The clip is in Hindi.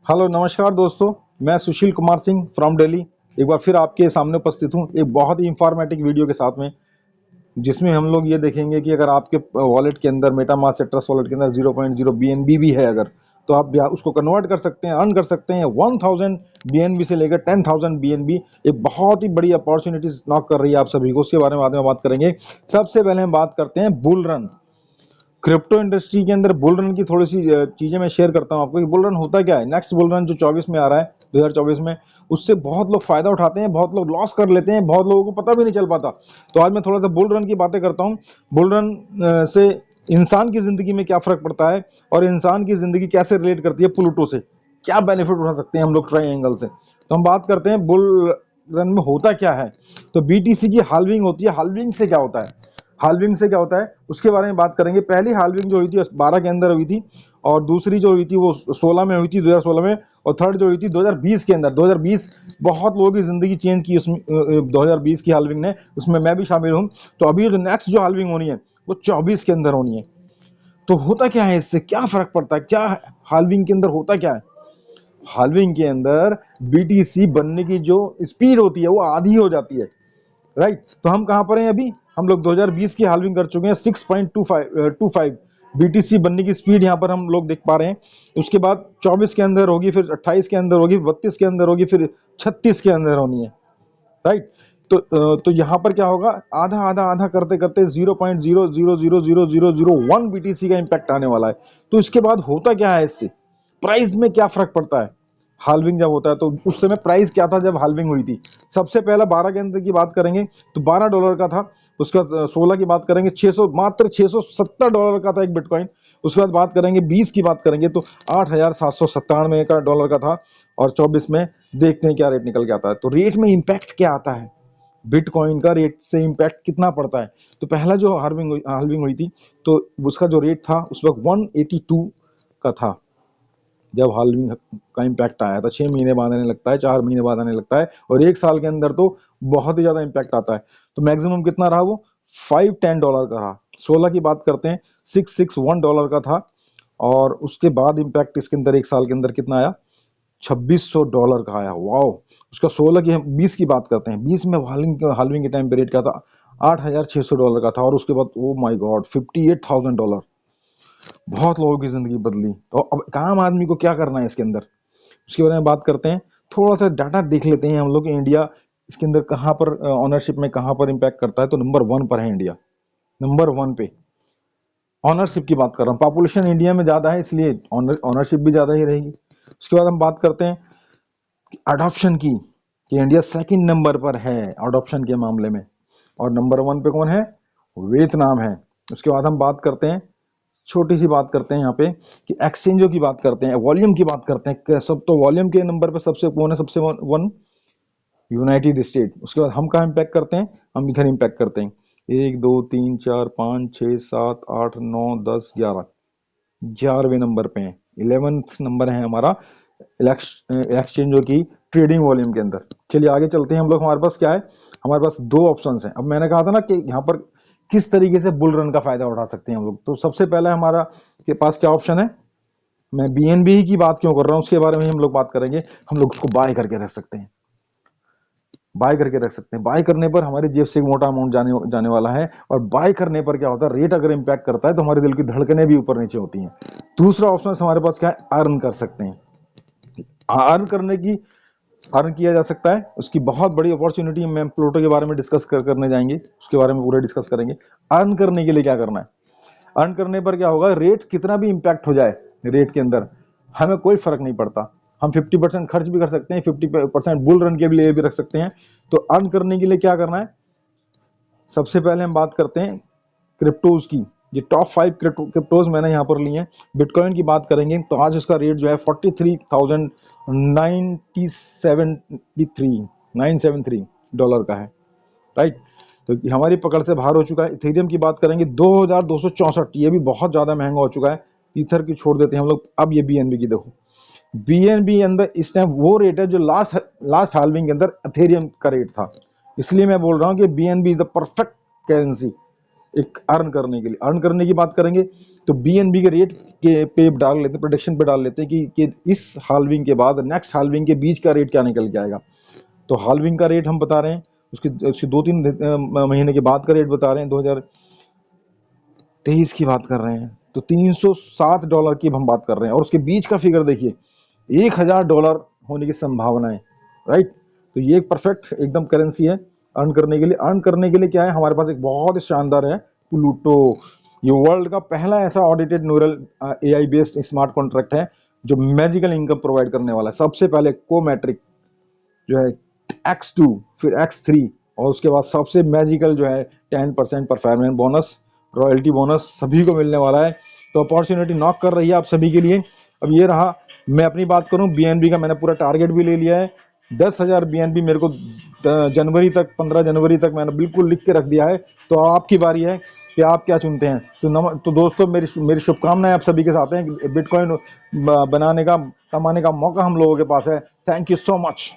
हेलो नमस्कार दोस्तों, मैं सुशील कुमार सिंह फ्रॉम दिल्ली एक बार फिर आपके सामने उपस्थित हूँ एक बहुत ही इंफॉर्मेटिव वीडियो के साथ में, जिसमें हम लोग ये देखेंगे कि अगर आपके वॉलेट के अंदर मेटामास्क या ट्रस्ट वॉलेट के अंदर 0.0 BNB भी है अगर, तो आप उसको कन्वर्ट कर सकते हैं, अर्न कर सकते हैं 1000 BNB से लेकर 10,000 BNB। एक बहुत ही बड़ी अपॉर्चुनिटी नॉक कर रही है आप सभी को, उसके बारे में बाद में बात करेंगे। सबसे पहले हम बात करते हैं बुल रन। क्रिप्टो इंडस्ट्री के अंदर बुल रन की थोड़ी सी चीजें मैं शेयर करता हूं आपको कि बुल रन होता क्या है। नेक्स्ट बुल रन जो 24 में आ रहा है, 2024 में, उससे बहुत लोग फायदा उठाते हैं, बहुत लोग लॉस कर लेते हैं, बहुत लोगों को पता भी नहीं चल पाता। तो आज मैं थोड़ा सा बुल रन की बातें करता हूं। बुल रन से इंसान की जिंदगी में क्या फर्क पड़ता है और इंसान की जिंदगी कैसे रिलेट करती है प्लूटो से, क्या बेनिफिट उठा सकते हैं हम लोग ट्राइंगल से। तो हम बात करते हैं बुल रन में होता क्या है। तो बीटीसी की हाल्विंग होती है। हाल्विंग से क्या होता है, हाल्विंग से क्या होता है उसके बारे में बात करेंगे। पहली हाल्विंग जो हुई थी 12 के अंदर हुई थी, और दूसरी जो हुई थी वो 16 में हुई थी, 2016 में, और थर्ड जो हुई थी 2020 के अंदर। 2020 बहुत लोगों की जिंदगी चेंज की उसमें, 2020 की हाल्विंग ने, उसमें मैं भी शामिल हूँ। तो अभी जो नेक्स्ट जो हाल्विंग होनी है वो 24 के अंदर होनी है। तो होता क्या है, इससे क्या फर्क पड़ता है, क्या हाल्विंग के अंदर होता क्या है। हाल्विंग के अंदर बीटीसी बनने की जो स्पीड होती है वो आधी हो जाती है, राइट। तो हम कहां पर हैं अभी, हम लोग 2020 की हाल्विंग कर चुके हैं। 6.25 बीटीसी बनने की स्पीड यहां पर हम लोग देख पा रहे हैं। उसके बाद 24 के अंदर होगी, फिर 28 के अंदर होगी, 32 के अंदर होगी, फिर 36 के अंदर होनी है, राइट। तो यहां पर क्या होगा, आधा आधा आधा करते करते 0.00000001 बीटीसी का इंपैक्ट आने वाला है। तो इसके बाद होता क्या है, इससे प्राइस में क्या फर्क पड़ता है। हाल्विंग जब होता है तो उस समय प्राइस क्या था जब हाल्विंग हुई थी। सबसे पहला 12 के अंदर की बात करेंगे तो $12 का था। उसके बाद 16 की बात करेंगे, 600, मात्र $670 का था एक बिटकॉइन। उसके बाद बात करेंगे 20 की बात करेंगे तो 8,797 का डॉलर का था। और 24 में देखते हैं क्या रेट निकल के आता है। तो रेट में इंपैक्ट क्या आता है, बिटकॉइन का रेट से इंपैक्ट कितना पड़ता है। तो पहला जो हाल्विंग हुई थी तो उसका जो रेट था उस वक्त 182 का था जब हाल्विंग का इम्पैक्ट आया था। 6 महीने बाद आने लगता है, 4 महीने बाद आने लगता है, और एक साल के अंदर तो बहुत ही ज्यादा इम्पैक्ट आता है। तो मैक्सिमम कितना रहा वो, $510 का रहा। 16 की बात करते हैं, $661 का था। और उसके बाद इम्पैक्ट इसके अंदर एक साल के अंदर कितना आया, $2,600 का आया। वाओ। उसका 16 की, हम 20 की बात करते हैं। 20 में हाल्विंग के टाइम पे रेट क्या था, $8,600 का था। और उसके बाद ओ माय गॉड $58,000। बहुत लोगों की जिंदगी बदली। तो अब एक आम आदमी को क्या करना है इसके अंदर, उसके बारे में बात करते हैं। थोड़ा सा डाटा देख लेते हैं हम लोग, इंडिया इसके अंदर कहाँ पर ऑनरशिप में कहाँ पर इम्पैक्ट करता है। तो नंबर 1 पर है इंडिया, नंबर 1 पे ऑनरशिप की बात कर रहा हूँ। पॉपुलेशन इंडिया में ज्यादा है इसलिए ऑनरशिप भी ज्यादा ही रहेगी। उसके बाद हम बात करते हैं अडॉप्शन की, कि इंडिया सेकंड नंबर पर है अडॉप्शन के मामले में, और नंबर 1 पे कौन है, वियतनाम है। उसके बाद हम बात करते हैं, छोटी सी बात करते हैं यहाँ पे, कि एक्सचेंजों की बात करते हैं, वॉल्यूम की बात करते हैं। सब तो वॉल्यूम के नंबर पे सबसे कौन है, सबसे वन, यूनाइटेड स्टेट। उसके बाद हम कहाँ इम्पैक्ट करते हैं, हम इधर इम्पैक्ट करते हैं। 1 2 3 4 5 6 7 8 9 10 11, 11वें नंबर पे है, 11th नंबर है हमारा एक्सचेंजों की ट्रेडिंग वॉल्यूम के अंदर। चलिए आगे चलते हैं हम लोग। हमारे पास क्या है, हमारे पास दो ऑप्शंस हैं। अब मैंने कहा था ना कि यहाँ पर किस तरीके से बुल रन का फायदा उठा सकते हैं हम लोग। तो सबसे पहला हमारा के पास क्या ऑप्शन है, मैं बीएनबी की बात क्यों कर रहा हूँ उसके बारे में हम लोग बात करेंगे। हम लोग उसको बाय करके रख सकते हैं, बाय करके रख सकते हैं। बाय करने पर हमारे जेब से एक मोटा अमाउंट जाने वाला है। और बाय करने पर क्या होता है, रेट अगर इंपैक्ट करता है तो हमारे दिल की धड़कनें भी ऊपर नीचे होती हैं। दूसरा ऑप्शन हमारे पास क्या है, अर्न कर सकते हैं। अर्न करने की, अर्न किया जा सकता है, उसकी बहुत बड़ी अपॉर्चुनिटी। मैं प्लूटो के बारे में डिस्कस करने जाएंगे, उसके बारे में पूरे डिस्कस करेंगे। अर्न करने के लिए क्या करना है, अर्न करने पर क्या होगा, रेट कितना भी इंपैक्ट हो जाए रेट के अंदर हमें कोई फर्क नहीं पड़ता। हम 50% खर्च भी कर सकते हैं, 50% बुल रन के लिए भी रख सकते हैं। तो अर्न करने के लिए क्या करना है, सबसे पहले हम बात करते हैं क्रिप्टोज की। ये टॉप 5 क्रिप्टोज मैंने यहाँ पर लिए हैं। बिटकॉइन की बात करेंगे तो आज उसका रेट जो है 43,973 डॉलर का है, राइट। तो हमारी पकड़ से बाहर हो चुका है। इथेरियम की बात करेंगे 2,264, ये भी बहुत ज्यादा महंगा हो चुका है। ईथर की छोड़ देते हैं हम लोग। अब ये बीएनबी की देखो, बीएनबी अंदर इस टाइम वो रेट है जो लास्ट हाल्विंग के अंदर इथेरियम का रेट था। इसलिए मैं बोल रहा हूँ कि BNB is the perfect currency एक अर्न करने की बात करेंगे तो बीएनबी के रेट के पे डाल लेते हैं, प्रोडिक्शन पे डाल लेते हैं कि इस हाल्विंग के बाद नेक्स्ट हाल्विंग के बीच का रेट क्या निकल के आएगा। तो हाल्विंग का रेट हम बता रहे हैं, उसके 2-3 महीने के बाद का रेट बता रहे हैं, 2023 की बात कर रहे हैं, तो $307 की हम बात कर रहे हैं, और उसके बीच का फिगर देखिए $1000 होने की संभावना है, राइट। तो ये एक परफेक्ट एकदम करेंसी है अर्न करने के लिए। अर्न करने के लिए क्या है, हमारे पास एक बहुत ही शानदार है प्लूटो। ये वर्ल्ड का पहला ऐसा audited neural AI based smart contract है जो मैजिकल इनकम प्रोवाइड करने वाला है। सबसे पहले कोमेट्रिक जो है X2, फिर X3, और उसके बाद सबसे मैजिकल जो है 10% परफॉर्मेंस बोनस, रॉयल्टी बोनस सभी को मिलने वाला है। तो अपॉर्चुनिटी नॉक कर रही है आप सभी के लिए। अब ये रहा, मैं अपनी बात करूं, बीएनबी का मैंने पूरा टारगेट भी ले लिया है। 10,000 बीएनबी मेरे को जनवरी तक, 15 जनवरी तक मैंने बिल्कुल लिख के रख दिया है। तो आपकी बारी है कि आप क्या चुनते हैं। तो दोस्तों, मेरी शुभकामनाएं आप सभी के साथ हैं। बिटकॉइन बनाने का, कमाने का मौका हम लोगों के पास है। Thank you so much.